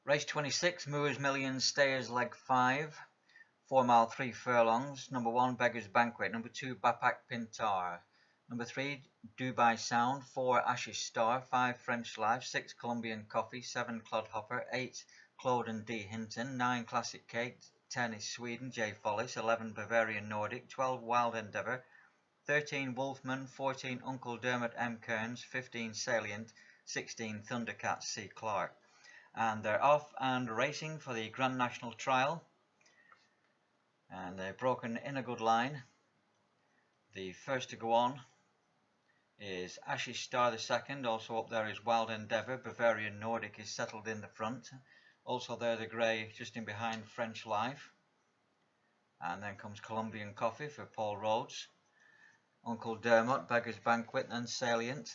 Race 26, Moors Millions Stayers Leg 5, 4 mile 3 furlongs. Number 1, Beggar's Banquet. Number 2, Bapak Pintar. Number 3, Dubai Sound. 4, Ashes Star. 5, French Life. 6, Colombian Coffee. 7, Clodhopper. 8, Claude and D. Hinton. 9, Classic Cake. 10 is Sweden, J. Follis. 11, Bavarian Nordic. 12, Wild Endeavour. 13, Wolfman. 14, Uncle Dermot M. Kearns. 15, Salient. 16, Thundercats C. Clark. And they're off and racing for the Grand National Trial, and they're broken in a good line. The first to go on is Ashes Star the second. Also up there is Wild Endeavour. Bavarian Nordic is settled in the front. Also there the grey just in behind French Life, and then comes Colombian Coffee for Paul Rhodes. Uncle Dermot, Beggar's Banquet, and Salient.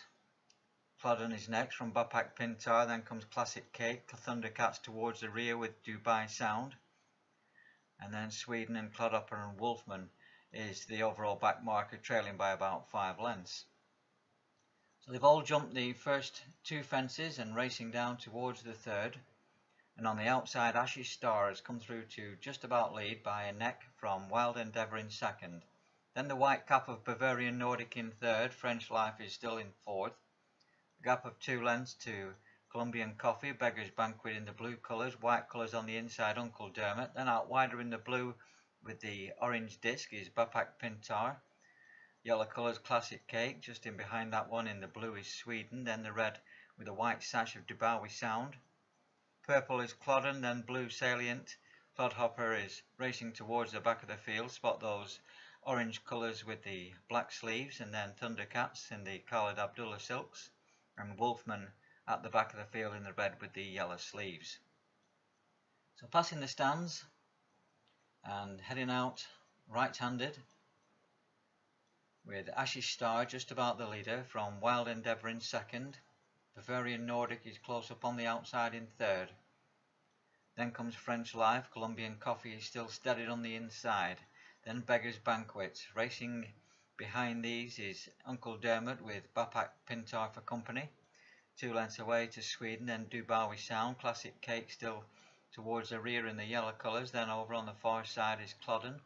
Clodden is next from Bapak Pintar, then comes Classic Cake, Thundercats towards the rear with Dubai Sound, and then Sweden and Clodhopper and Wolfman is the overall back marker, trailing by about 5 lengths. So they've all jumped the first 2 fences and racing down towards the third, and on the outside Ashes Star has come through to just about lead by a neck from Wild Endeavour in second. Then the white cap of Bavarian Nordic in third. French Life is still in fourth. Gap of 2 lengths to Colombian Coffee, Beggar's Banquet in the blue colours, white colours on the inside Uncle Dermot, then out wider in the blue with the orange disc is Bapak Pintar, yellow colours Classic Cake, just in behind that one in the blue is Sweden, then the red with a white sash of Dubai Sound, purple is Clodden, then blue Salient. Clodhopper is racing towards the back of the field, spot those orange colours with the black sleeves, and then Thundercats in the Khalid Abdullah silks, and Wolfman at the back of the field in the red with the yellow sleeves. So passing the stands and heading out right-handed with Ashes Star just about the leader from Wild Endeavour in second. Bavarian Nordic is close up on the outside in third. Then comes French Life. Colombian Coffee is still steadied on the inside. Then Beggar's Banquet. Racing behind these is Uncle Dermot with Bapak Pintar for company. 2 lengths away to Sweden, then Dubai Sound. Classic Cake still towards the rear in the yellow colours. Then over on the far side is Clodden.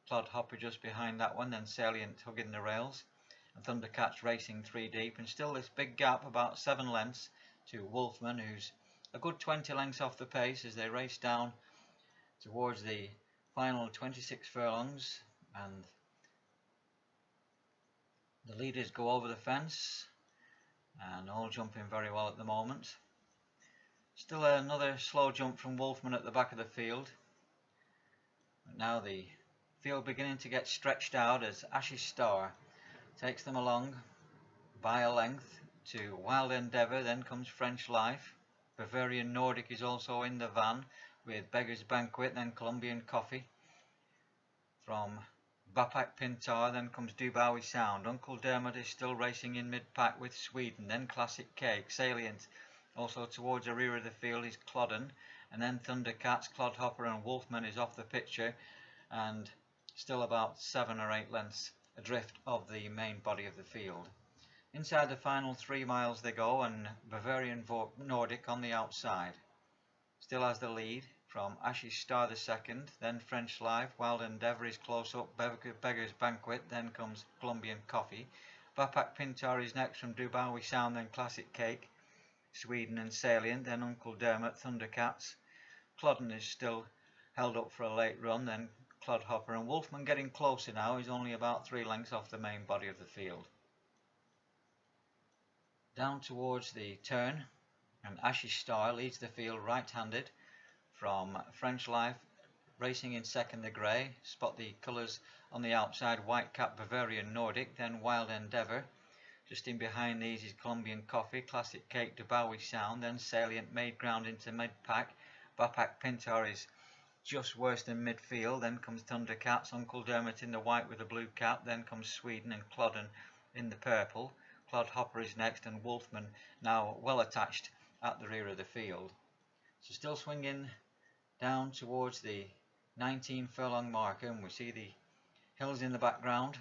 Clodhopper just behind that one, then Salient hugging the rails. And Thundercats racing 3 deep, and still this big gap about 7 lengths to Wolfman, who's a good 20 lengths off the pace as they race down towards the final 26 furlongs, and the leaders go over the fence and all jumping very well at the moment. Still another slow jump from Wolfman at the back of the field, but now the field beginning to get stretched out as Ashes Star takes them along by a length to Wild Endeavour. Then comes French Life. Bavarian Nordic is also in the van with Beggar's Banquet, then Colombian Coffee from Bapak Pintar. Then comes Dubai Sound. Uncle Dermot is still racing in mid-pack with Sweden, then Classic Cake. Salient also towards the rear of the field is Clodden, and then Thundercats, Clodhopper and Wolfman is off the picture and still about 7 or 8 lengths adrift of the main body of the field. Inside the final 3 miles they go, and Bavarian Nordic on the outside still has the lead from Ashes Star the second, then French Life. Wild Endeavour is close up, Beggar's Banquet, then comes Colombian Coffee. Bapak Pintar is next from Dubai Sound, then Classic Cake, Sweden and Salient, then Uncle Dermot, Thundercats. Clodden is still held up for a late run, then Clodhopper, and Wolfman getting closer now. He's only about 3 lengths off the main body of the field. Down towards the turn, and Ashes Star leads the field right-handed from French Life, racing in second the grey. Spot the colours on the outside, white cap Bavarian Nordic, then Wild Endeavour. Just in behind these is Colombian Coffee, Classic Cake, Dubai Sound, then Salient made ground into mid-pack. Bapak Pintar is just worse than midfield. Then comes Thundercats, Uncle Dermot in the white with the blue cap, then comes Sweden and Clodden in the purple. Clodhopper is next, and Wolfman now well attached at the rear of the field. So still swinging down towards the 19 furlong marker, and we see the hills in the background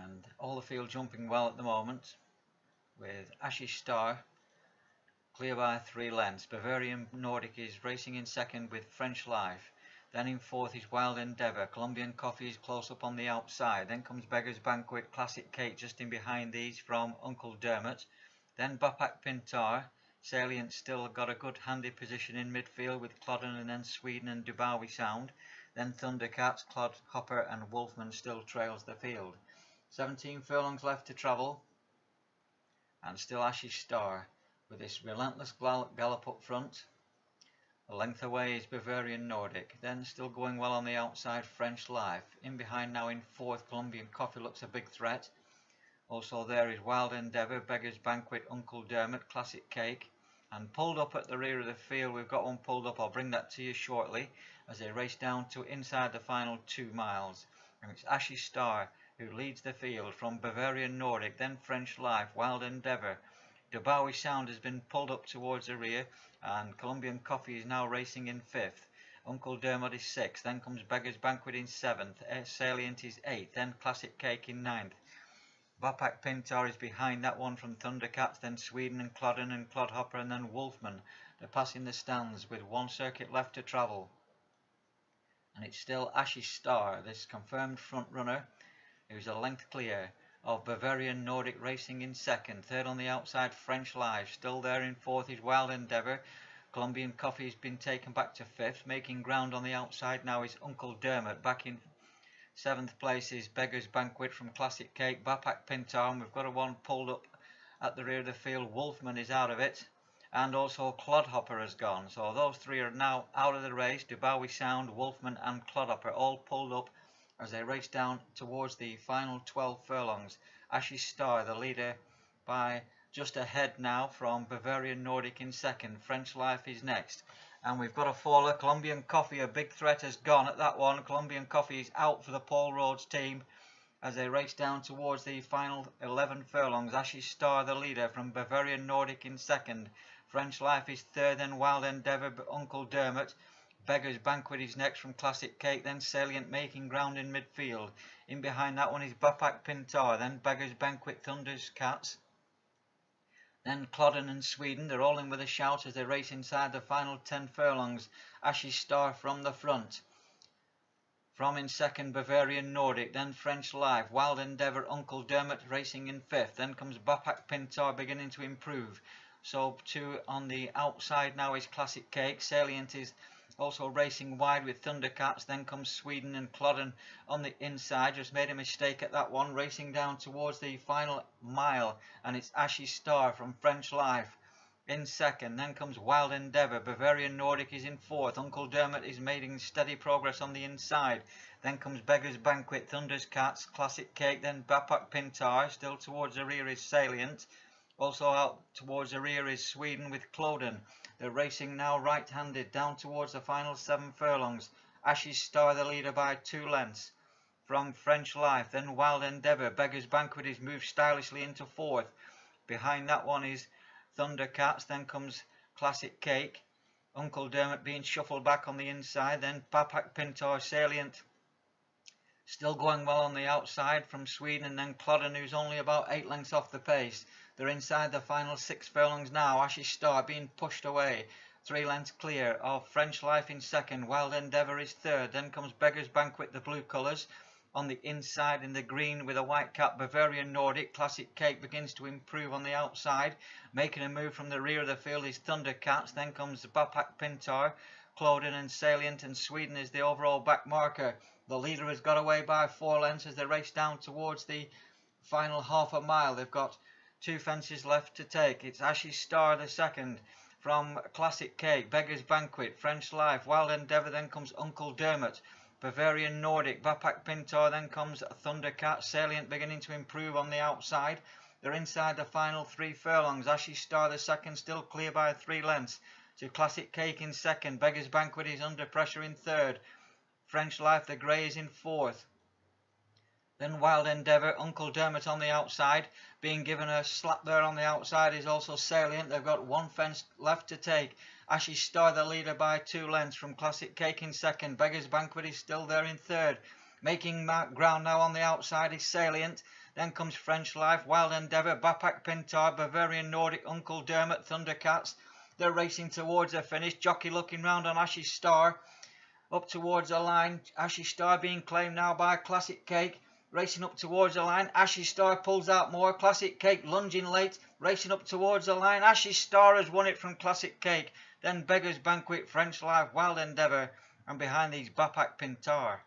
and all the field jumping well at the moment, with Ashes Star clear by 3 lengths. Bavarian Nordic is racing in second with French Life. Then in fourth is Wild Endeavour. Colombian Coffee is close up on the outside. Then comes Beggar's Banquet, Classic Cake just in behind these from Uncle Dermot. Then Bapak Pintar. Salient still got a good handy position in midfield with Clodden and then Sweden and Dubawi Sound. Then Thundercats, Clodhopper and Wolfman still trails the field. 17 furlongs left to travel. And still Ashes Star with this relentless gallop up front. A length away is Bavarian Nordic. Then still going well on the outside, French Life. In behind now in fourth, Colombian Coffee looks a big threat. Also there is Wild Endeavour, Beggar's Banquet, Uncle Dermot, Classic Cake. And pulled up at the rear of the field, we've got one pulled up, I'll bring that to you shortly, as they race down to inside the final 2 miles. And it's Ashes Star who leads the field from Bavarian Nordic, then French Life, Wild Endeavour. Dubawi Sound has been pulled up towards the rear, and Colombian Coffee is now racing in 5th. Uncle Dermot is 6th, then comes Beggar's Banquet in 7th, Salient is 8th, then Classic Cake in 9th. Bapak Pintar is behind that one from Thundercats, then Sweden and Clodden and Clodhopper, and then Wolfman. They're passing the stands with 1 circuit left to travel. And it's still Ashes Star, this confirmed front runner, who's a length clear of Bavarian Nordic racing in 2nd. 3rd on the outside, French Life. Still there in 4th is Wild Endeavour. Colombian Coffee has been taken back to 5th. Making ground on the outside now is Uncle Dermot. Back in 7th place is Beggar's Banquet from Classic Cake. Bapak Pintar, and we've got a one pulled up at the rear of the field. Wolfman is out of it. And also Clodhopper has gone. So those 3 are now out of the race. Dubawi Sound, Wolfman and Clodhopper all pulled up as they race down towards the final 12 furlongs. Ashes Star, the leader, by just ahead now from Bavarian Nordic in 2nd. French Life is next. And we've got a faller. Colombian Coffee, a big threat, has gone at that one. Colombian Coffee is out for the Paul Rhodes team as they race down towards the final 11 furlongs. Ashes Star, the leader, from Bavarian Nordic in 2nd. French Life is 3rd, then Wild Endeavour, Uncle Dermot. Beggar's Banquet is next from Classic Cake, then Salient making ground in midfield. In behind that one is Bapak Pintar, then Beggar's Banquet, Thundercats. Then Clodden and Sweden, they're all in with a shout as they race inside the final 10 furlongs. Ashes Star from the front. From in 2nd, Bavarian Nordic, then French Life, Wild Endeavour, Uncle Dermot racing in 5th. Then comes Bapak Pintar beginning to improve. So 2 on the outside now is Classic Cake. Salient is also racing wide with Thundercats. Then comes Sweden and Clodden on the inside. Just made a mistake at that one. Racing down towards the final mile. And it's Ashes Star from French Life in 2nd. Then comes Wild Endeavour. Bavarian Nordic is in 4th. Uncle Dermot is making steady progress on the inside. Then comes Beggar's Banquet, Thundercats, Classic Cake. Then Bapak Pintar. Still towards the rear is Salient. Also out towards the rear is Sweden with Clodden. They're racing now right-handed down towards the final 7 furlongs. Ashes Star the leader by 2 lengths from French Life. Then Wild Endeavour. Beggar's Banquet is moved stylishly into 4th. Behind that one is Thundercats. Then comes Classic Cake. Uncle Dermot being shuffled back on the inside. Then Bapak Pintar, Salient still going well on the outside from Sweden. And then Clodden, who's only about 8 lengths off the pace. They're inside the final 6 furlongs now. Ashes Star being pushed away. 3 lengths clear of French Life in 2nd. Wild Endeavour is 3rd. Then comes Beggar's Banquet, the blue colours. On the inside in the green with a white cap, Bavarian Nordic. Classic Cake begins to improve on the outside. Making a move from the rear of the field is Thundercats. Then comes Bapak Pintar, Clodden and Salient, and Sweden is the overall back marker. The leader has got away by 4 lengths as they race down towards the final half a mile. They've got 2 fences left to take. It's Ashes Star the 2nd from Classic Cake, Beggar's Banquet, French Life, Wild Endeavour. Then comes Uncle Dermot, Bavarian Nordic, Bapak Pintar. Then comes Thundercat. Salient beginning to improve on the outside. They're inside the final 3 furlongs. Ashes Star the 2nd still clear by 3 lengths to Classic Cake in 2nd. Beggar's Banquet is under pressure in 3rd. French Life the grey is in 4th. Then Wild Endeavour, Uncle Dermot on the outside. Being given a slap there on the outside is also Salient. They've got 1 fence left to take. Ashes Star the leader by 2 lengths from Classic Cake in 2nd. Beggar's Banquet is still there in 3rd. Making ground now on the outside is Salient. Then comes French Life, Wild Endeavour, Bapak Pintar, Bavarian Nordic, Uncle Dermot, Thundercats. They're racing towards their finish. Jockey looking round on Ashy Star. Up towards the line. Ashy Star being claimed now by Classic Cake. Racing up towards the line. Ashy Star pulls out more. Classic Cake lunging late. Racing up towards the line. Ashy Star has won it from Classic Cake. Then Beggar's Banquet, French Life, Wild Endeavour. And behind these Bapak Pintar.